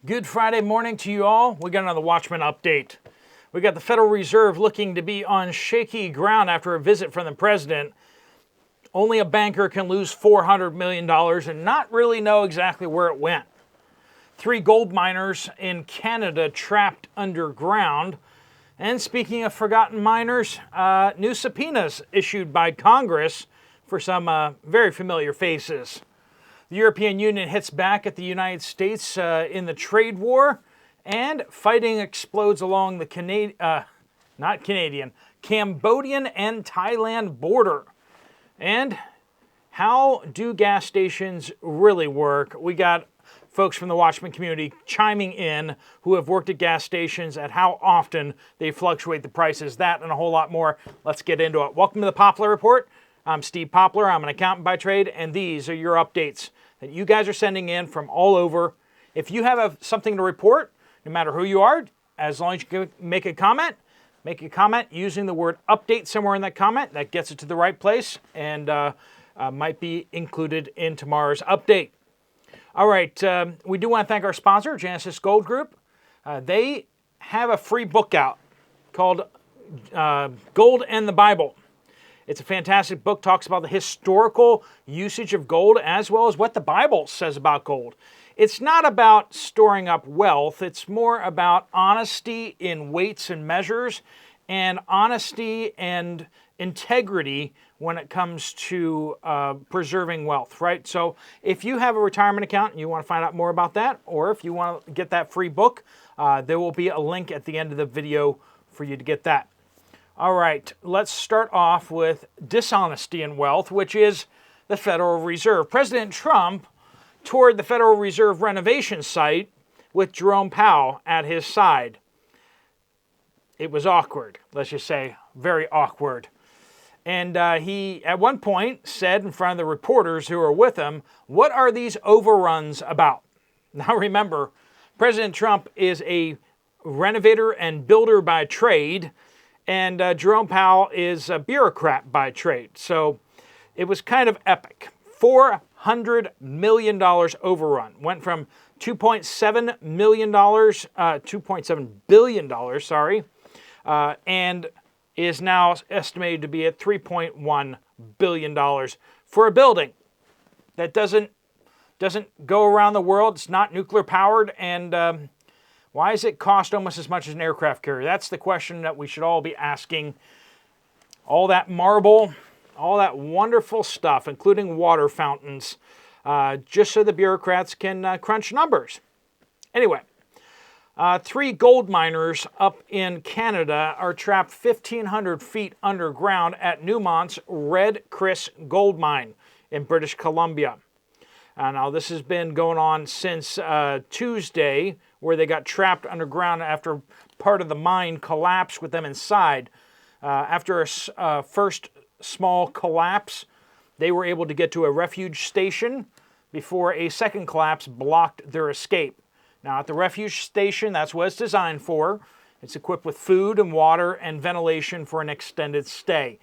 Good Friday morning to you all. We got another Watchmen update. We got the Federal Reserve looking to be on shaky ground after a visit from the president. Only a banker can lose $400 million and not really know exactly where it went. 3 gold miners in Canada trapped underground. And speaking of forgotten miners, new subpoenas issued by Congress for some very familiar faces. The European Union hits back at the United States in the trade war, and fighting explodes along the Cambodian and Thailand border. And how do gas stations really work? We got folks from the Watchmen community chiming in who have worked at gas stations at how often they fluctuate the prices, that and a whole lot more. Let's get into it. Welcome to the Poplar Report. I'm Steve Poplar. I'm an accountant by trade, and these are your updates that you guys are sending in from all over. If you have something to report, no matter who you are, as long as you can make a comment using the word update somewhere in that comment. That gets it to the right place and might be included in tomorrow's update. All right, we do want to thank our sponsor, Genesis Gold Group. They have a free book out called Gold and the Bible. It's a fantastic book, talks about the historical usage of gold as well as what the Bible says about gold. It's not about storing up wealth. It's more about honesty in weights and measures and honesty and integrity when it comes to preserving wealth, right? So if you have a retirement account and you want to find out more about that, or if you want to get that free book, there will be a link at the end of the video for you to get that. All right, let's start off with dishonesty in wealth, which is the Federal Reserve. President Trump toured the Federal Reserve renovation site with Jerome Powell at his side. It was awkward, let's just say, very awkward. And he, at one point, said in front of the reporters who were with him, "What are these overruns about?" Now remember, President Trump is a renovator and builder by trade, and Jerome Powell is a bureaucrat by trade. So it was kind of epic. $400 million overrun. Went from $2.7 billion, and is now estimated to be at $3.1 billion for a building that doesn't go around the world. It's not nuclear powered, and why does it cost almost as much as an aircraft carrier? That's the question that we should all be asking. All that marble, all that wonderful stuff, including water fountains, just so the bureaucrats can crunch numbers. Anyway, 3 gold miners up in Canada are trapped 1,500 feet underground at Newmont's Red Chris gold mine in British Columbia. Now, this has been going on since Tuesday, where they got trapped underground after part of the mine collapsed with them inside. After a first small collapse, they were able to get to a refuge station before a second collapse blocked their escape. Now, at the refuge station, that's what it's designed for. It's equipped with food and water and ventilation for an extended stay.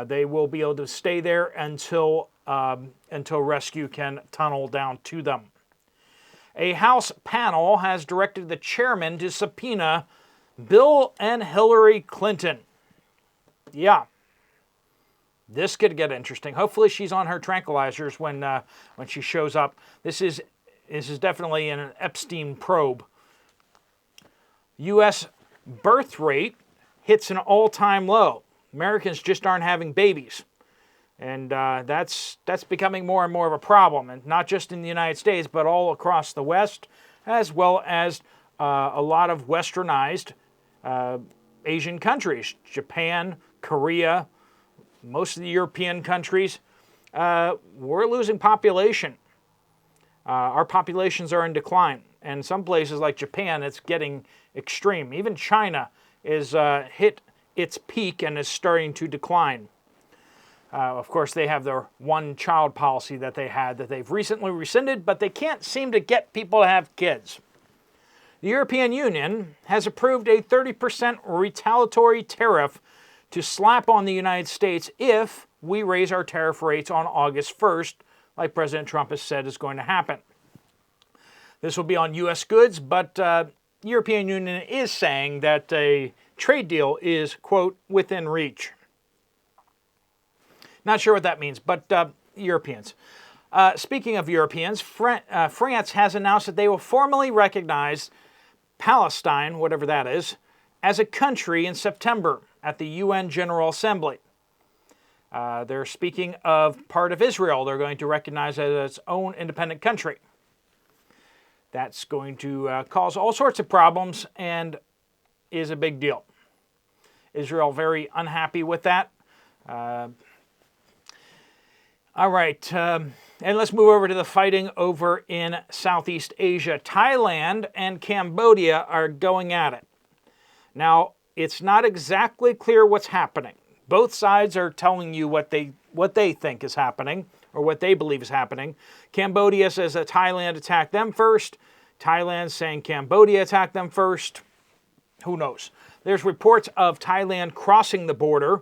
They will be able to stay there until rescue can tunnel down to them. A House panel has directed the chairman to subpoena Bill and Hillary Clinton. Yeah, this could get interesting. Hopefully she's on her tranquilizers when she shows up. This is definitely an Epstein probe. U.S. birth rate hits an all-time low. Americans just aren't having babies. And that's becoming more and more of a problem, and not just in the United States, but all across the West, as well as a lot of westernized Asian countries, Japan, Korea, most of the European countries. We're losing population. Our populations are in decline, and some places like Japan, it's getting extreme. Even China is hit its peak and is starting to decline. Of course, they have their one-child policy that they had that they've recently rescinded, but they can't seem to get people to have kids. The European Union has approved a 30% retaliatory tariff to slap on the United States if we raise our tariff rates on August 1st, like President Trump has said is going to happen. This will be on U.S. goods, but European Union is saying that a trade deal is, quote, within reach. Not sure what that means, but Europeans. Speaking of Europeans, France has announced that they will formally recognize Palestine, whatever that is, as a country in September at the UN General Assembly. They're speaking of part of Israel. They're going to recognize it as its own independent country. That's going to cause all sorts of problems and is a big deal. Israel very unhappy with that. All right, and let's move over to the fighting over in Southeast Asia. Thailand and Cambodia are going at it. Now, it's not exactly clear what's happening. Both sides are telling you what they think is happening, or what they believe is happening. Cambodia says that Thailand attacked them first. Thailand saying Cambodia attacked them first. Who knows? There's reports of Thailand crossing the border,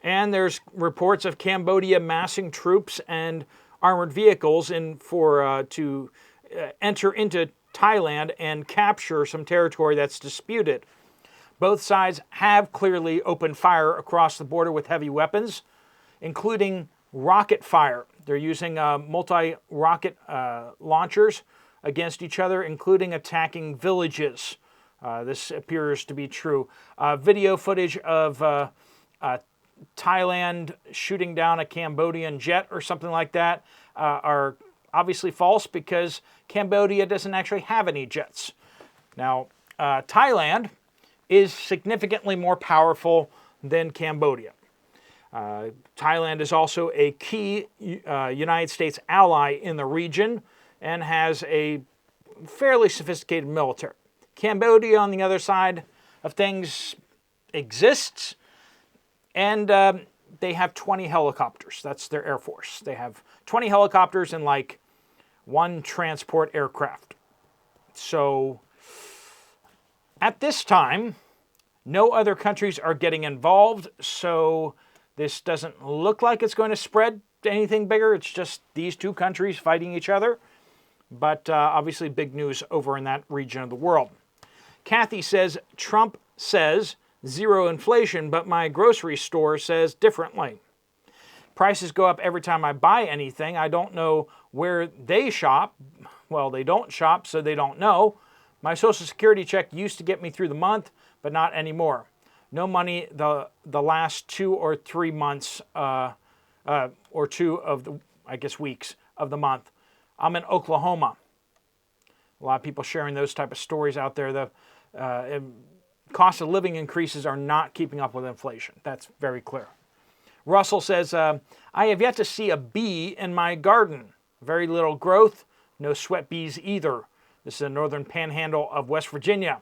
and there's reports of Cambodia massing troops and armored vehicles to enter into Thailand and capture some territory that's disputed. Both sides have clearly opened fire across the border with heavy weapons, including rocket fire. They're using multi-rocket launchers against each other, including attacking villages. This appears to be true. Video footage of Thailand shooting down a Cambodian jet or something like that are obviously false because Cambodia doesn't actually have any jets. Now, Thailand is significantly more powerful than Cambodia. Thailand is also a key United States ally in the region and has a fairly sophisticated military. Cambodia, on the other side of things, exists, and they have 20 helicopters. That's their air force. They have 20 helicopters and like one transport aircraft. So at this time, no other countries are getting involved, so this doesn't look like it's going to spread to anything bigger. It's just these two countries fighting each other, but obviously big news over in that region of the world. Kathy says, Trump says zero inflation, but my grocery store says differently. Prices go up every time I buy anything. I don't know where they shop. Well, they don't shop, so they don't know. My Social Security check used to get me through the month, but not anymore. No money the last 2 or 3 months, or 2 of the, weeks of the month. I'm in Oklahoma. A lot of people sharing those type of stories out there. The cost of living increases are not keeping up with inflation. That's very clear. Russell says, I have yet to see a bee in my garden. Very little growth, no sweat bees either. This is the northern panhandle of West Virginia.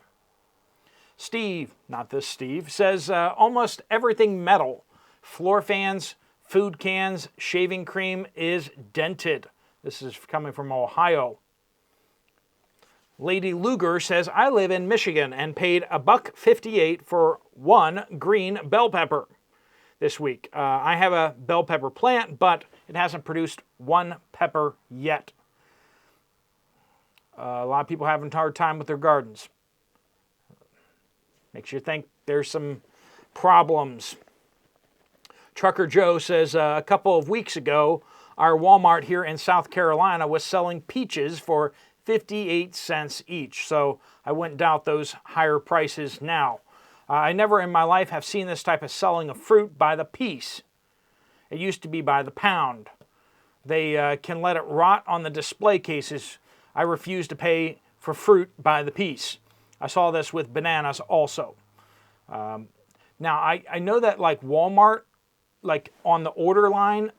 Steve, not this Steve, says almost everything metal. Floor fans, food cans, shaving cream is dented. This is coming from Ohio. Lady Luger says, I live in Michigan and paid $1.58 for one green bell pepper this week. I have a bell pepper plant, but it hasn't produced one pepper yet. A lot of people having a hard time with their gardens. Makes you think there's some problems. Trucker Joe says, a couple of weeks ago, our Walmart here in South Carolina was selling peaches for 58 cents each. So I wouldn't doubt those higher prices now. I never in my life have seen this type of selling of fruit by the piece. It used to be by the pound. They can let it rot on the display cases. I refuse to pay for fruit by the piece. I saw this with bananas also. Now, I know that like Walmart, like on the order line,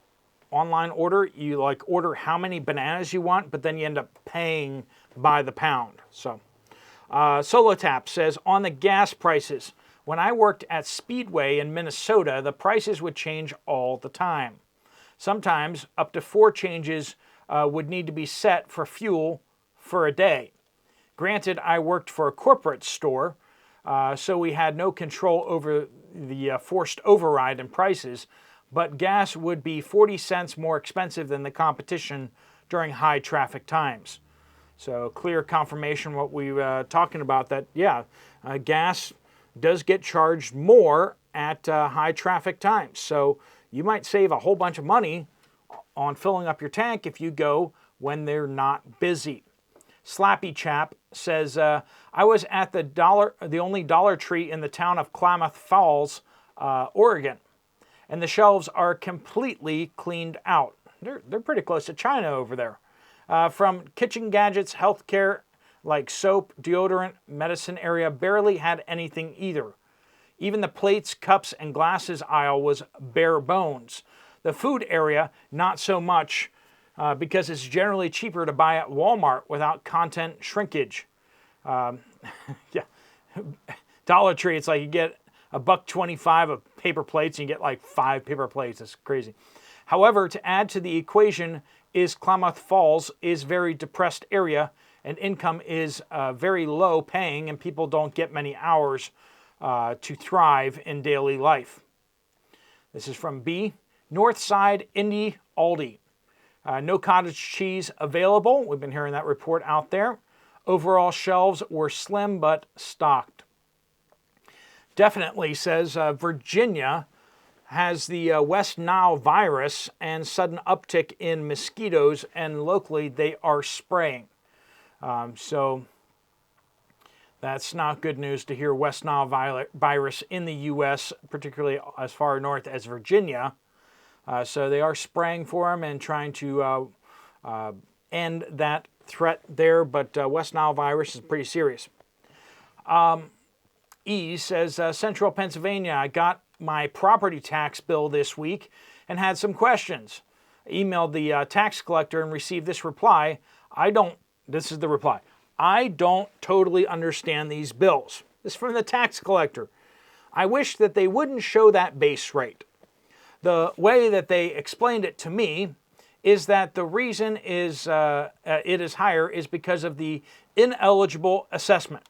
online order, you like order how many bananas you want, but then you end up paying by the pound. So, Solo Tap says, on the gas prices, when I worked at Speedway in Minnesota, the prices would change all the time. Sometimes up to 4 changes would need to be set for fuel for a day. Granted, I worked for a corporate store, so we had no control over the forced override in prices, but gas would be 40 cents more expensive than the competition during high traffic times. So clear confirmation what we were talking about, that, yeah, gas does get charged more at high traffic times. So you might save a whole bunch of money on filling up your tank if you go when they're not busy. Slappy Chap says, I was at the only Dollar Tree in the town of Klamath Falls, Oregon, and the shelves are completely cleaned out. They're pretty close to China over there. From kitchen gadgets, healthcare like soap, deodorant, medicine area barely had anything either. Even the plates, cups, and glasses aisle was bare bones. The food area, not so much, because it's generally cheaper to buy at Walmart without content shrinkage. Yeah, Dollar Tree, it's like you get $1.25 of paper plates and you get like 5 paper plates. It's crazy. However, to add to the equation is Klamath Falls is very depressed area, and income is very low paying, and people don't get many hours to thrive in daily life. This is from B. Northside Indy Aldi. No cottage cheese available. We've been hearing that report out there. Overall shelves were slim but stocked. Definitely says Virginia has the West Nile virus and sudden uptick in mosquitoes, and locally they are spraying. So that's not good news to hear West Nile virus in the U.S., particularly as far north as Virginia. So they are spraying for them and trying to end that threat there, but West Nile virus is pretty serious. E says, Central Pennsylvania, I got my property tax bill this week and had some questions. I emailed the tax collector and received this reply. This is the reply. I don't totally understand these bills. This is from the tax collector. I wish that they wouldn't show that base rate. The way that they explained it to me is that the reason is it is higher is because of the ineligible assessment.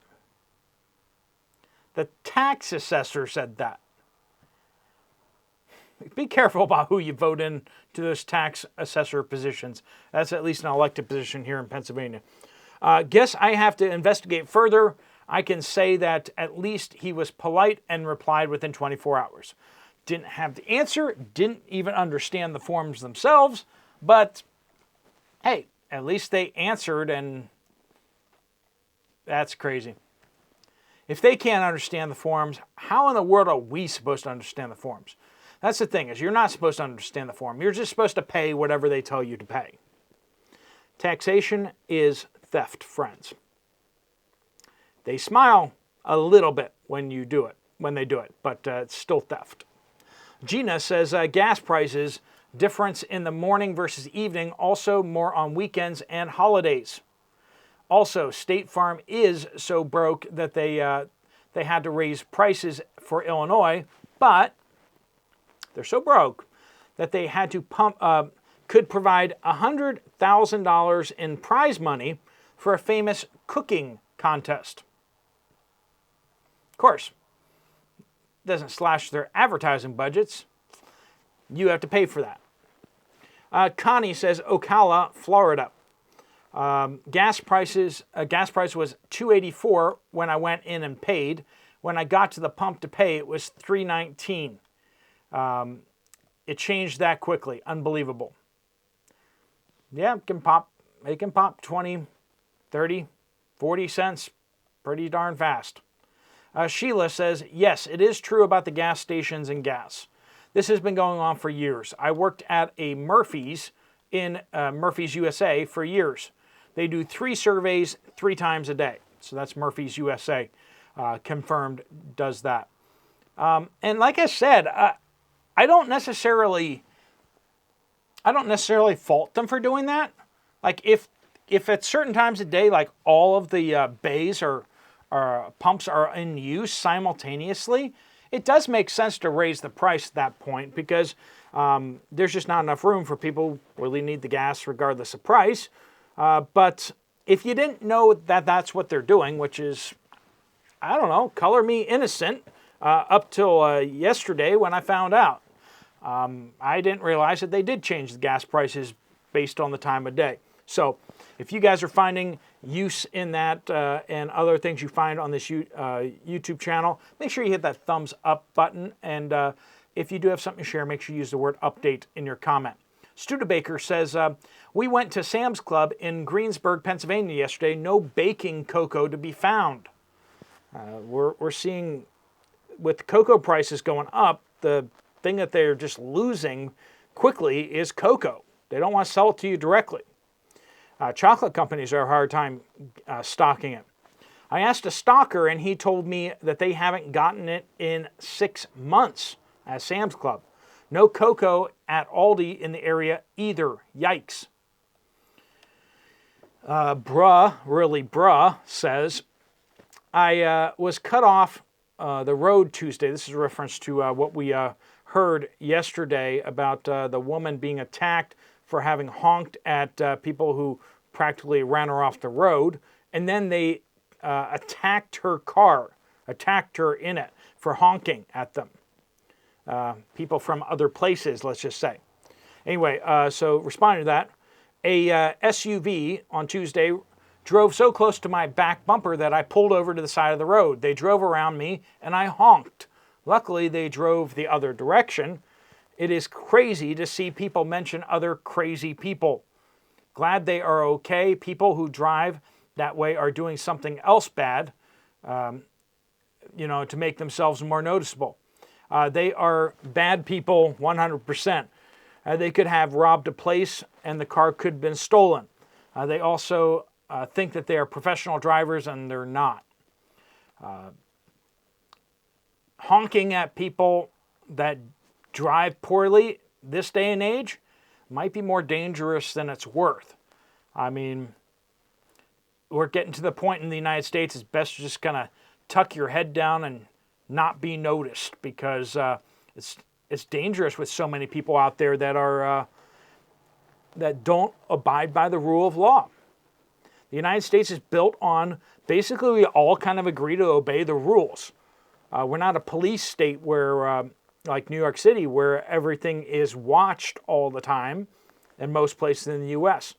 The tax assessor said that. Be careful about who you vote in to those tax assessor positions. That's at least an elected position here in Pennsylvania. Guess I have to investigate further. I can say that at least he was polite and replied within 24 hours. Didn't have the answer, didn't even understand the forms themselves, but hey, at least they answered, and that's crazy. If they can't understand the forms, how in the world are we supposed to understand the forms? That's the thing, is you're not supposed to understand the form. You're just supposed to pay whatever they tell you to pay. Taxation is theft, friends. They smile a little bit when they do it, but it's still theft. Gina says gas prices, difference in the morning versus evening, also more on weekends and holidays. Also, State Farm is so broke that they had to raise prices for Illinois, but they're so broke that they had to could provide $100,000 in prize money for a famous cooking contest. Of course, doesn't slash their advertising budgets. You have to pay for that. Connie says Ocala, Florida. Gas price was $2.84 when I went in and paid. When I got to the pump to pay, it was $3.19. It changed that quickly. Unbelievable. Yeah, it can pop 20, 30, 40 cents pretty darn fast. Sheila says, yes, it is true about the gas stations and gas. This has been going on for years. I worked at a Murphy's in Murphy's USA for years. They do 3 surveys 3 times a day. So that's Murphy's USA, confirmed, does that. And like I said, I don't necessarily fault them for doing that. Like if at certain times of day, like all of the bays or pumps are in use simultaneously, it does make sense to raise the price at that point, because there's just not enough room for people who really need the gas regardless of price. But if you didn't know that that's what they're doing, which is, I don't know, color me innocent up till yesterday when I found out. I didn't realize that they did change the gas prices based on the time of day. So if you guys are finding use in that and other things you find on this YouTube channel, make sure you hit that thumbs up button. And if you do have something to share, make sure you use the word update in your comment. Studebaker says, we went to Sam's Club in Greensburg, Pennsylvania yesterday. No baking cocoa to be found. We're seeing, with cocoa prices going up, the thing that they're just losing quickly is cocoa. They don't want to sell it to you directly. Chocolate companies are a hard time stocking it. I asked a stocker, and he told me that they haven't gotten it in 6 months at Sam's Club. No cocoa at Aldi in the area either. Yikes. Bruh says, I was cut off the road Tuesday. This is a reference to what we heard yesterday about the woman being attacked for having honked at people who practically ran her off the road. And then they attacked her car, attacked her in it for honking at them. People from other places, let's just say. Anyway, so responding to that, a SUV on Tuesday drove so close to my back bumper that I pulled over to the side of the road. They drove around me and I honked. Luckily, they drove the other direction. It is crazy to see people mention other crazy people. Glad they are okay. People who drive that way are doing something else bad, to make themselves more noticeable. They are bad people 100%. They could have robbed a place and the car could have been stolen. They also think that they are professional drivers and they're not. Honking at people that drive poorly this day and age might be more dangerous than it's worth. I mean, we're getting to the point in the United States, it's best to just kind of tuck your head down and not be noticed, because it's dangerous with so many people out there that are that don't abide by the rule of law. The United States is built on basically we all kind of agree to obey the rules. We're not a police state where, like New York City, where everything is watched all the time, and most places in the U.S.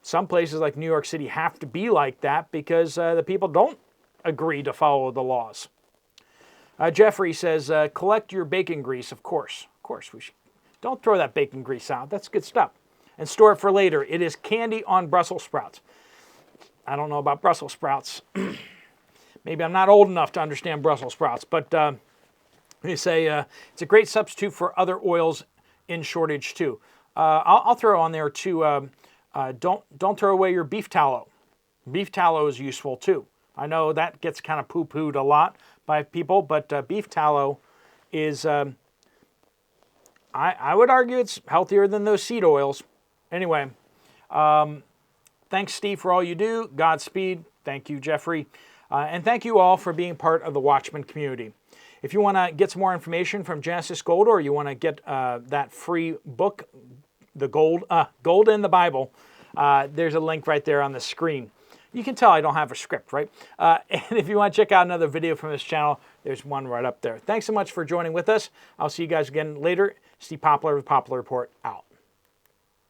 Some places like New York City have to be like that because the people don't agree to follow the laws. Jeffrey says, collect your bacon grease, of course. Of course, we should. Don't throw that bacon grease out. That's good stuff. And store it for later. It is candy on Brussels sprouts. I don't know about Brussels sprouts. Maybe I'm not old enough to understand Brussels sprouts, but they say it's a great substitute for other oils in shortage too. I'll throw on there too, don't throw away your beef tallow. Beef tallow is useful too. I know that gets kind of poo-pooed a lot by people, but beef tallow is, I would argue it's healthier than those seed oils. Anyway, thanks, Steve, for all you do. Godspeed. Thank you, Jeffrey. And thank you all for being part of the Watchmen community. If you want to get some more information from Genesis Gold, or you want to get that free book, the Gold in the Bible, there's a link right there on the screen. You can tell I don't have a script, right? And if you want to check out another video from this channel, there's one right up there. Thanks so much for joining with us. I'll see you guys again later. Steve Poplar with Poplar Report, out.